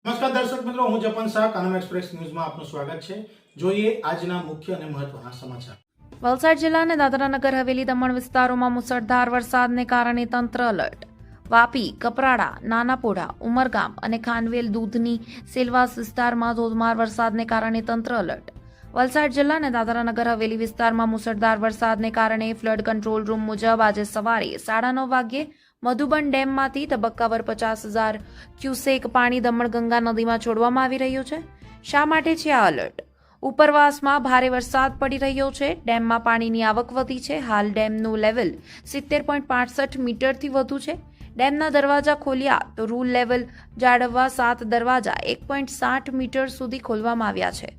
નમસ્કાર દર્શક મિત્રો, હું જપન શાહ, કાનમ એક્સપ્રેસ ન્યૂઝમાં આપનું સ્વાગત છે। જોઈએ આજના મુખ્ય અને મહત્વના સમાચાર। વલસાડ જિલ્લા અને દાદરા નગર હવેલી દમણ વિસ્તારોમાં મુસળધાર વરસાદને કારણે તંત્ર એલર્ટ। વાપી, કપરાડા, નાનાપોડા, ઉમરગામ અને ખાનવેલ દૂધની સેલવાસ વિસ્તારમાં ધોધમાર વરસાદને કારણે તંત્ર એલર્ટ। વલસાડ જિલ્લા અને દાદરા નગર હવેલી વિસ્તારમાં મુસળધાર વરસાદને કારણે ફ્લડ કંટ્રોલ રૂમ મુજબ આજે સવારે 9:30 વાગ્યે મધુબન ડેમમાંથી તબક્કાવાર 50,000 ક્યુસેક પાણી દમણગંગા નદીમાં છોડવામાં આવી રહ્યું છે। શા માટે છે આ એલર્ટ? ઉપરવાસમાં ભારે વરસાદ પડી રહ્યો છે। ડેમમાં પાણીની આવક વધી છે। હાલ ડેમનું લેવલ 70.65 મીટરથી વધુ છે। ડેમના દરવાજા ખોલ્યા તો રૂલ લેવલ જાળવવા 7 દરવાજા 1.60 મીટર સુધી ખોલવામાં આવ્યા છે।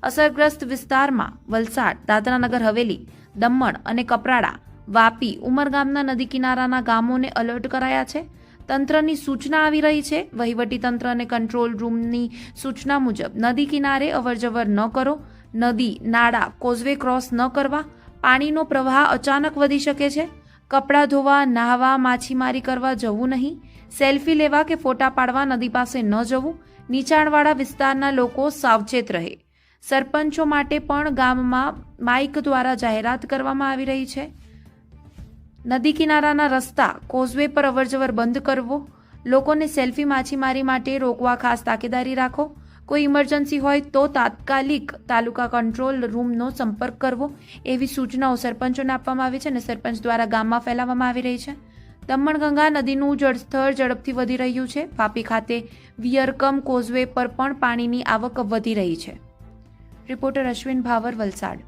અસરગ્રસ્ત વિસ્તારમાં વલસાડ, દાદરાનગર હવેલી, દમણ અને કપરાડા, વાપી, ઉમરગામના નદી કિનારાના ગામોને એલર્ટ કરાયા છે। તંત્રની સૂચના આવી રહી છે। વહીવટી તંત્ર અને કંટ્રોલ રૂમની સૂચના મુજબ નદી કિનારે અવરજવર ન કરો। નદી, નાળા, કોઝવે ક્રોસ ન કરવા। પાણીનો પ્રવાહ અચાનક વધી શકે છે। કપડાં ધોવા, નહાવા, માછીમારી કરવા જવું નહીં। સેલ્ફી લેવા કે ફોટા પાડવા નદી પાસે ન જવું। નીચાણવાળા વિસ્તારના લોકો સાવચેત રહે। સરપંચો માટે પણ ગામમાં માઇક દ્વારા જાહેરાત કરવામાં આવી રહી છે। નદી કિનારાના રસ્તા, કોઝવે પર અવરજવર બંધ કરવો। લોકોને સેલ્ફી, માછીમારી માટે રોકવા ખાસ તાકેદારી રાખો। કોઈ ઇમરજન્સી હોય તો તાત્કાલિક તાલુકા કંટ્રોલ રૂમનો સંપર્ક કરવો, એવી સૂચનાઓ સરપંચોને આપવામાં આવી છે અને સરપંચ દ્વારા ગામમાં ફેલાવવામાં આવી રહી છે। દમણગંગા નદીનું જળસ્તર ઝડપથી વધી રહ્યું છે। વાપી ખાતે વિયરકમ કોઝવે પર પણ પાણીની આવક વધી રહી છે। Reporter Ashwin power, Valsad.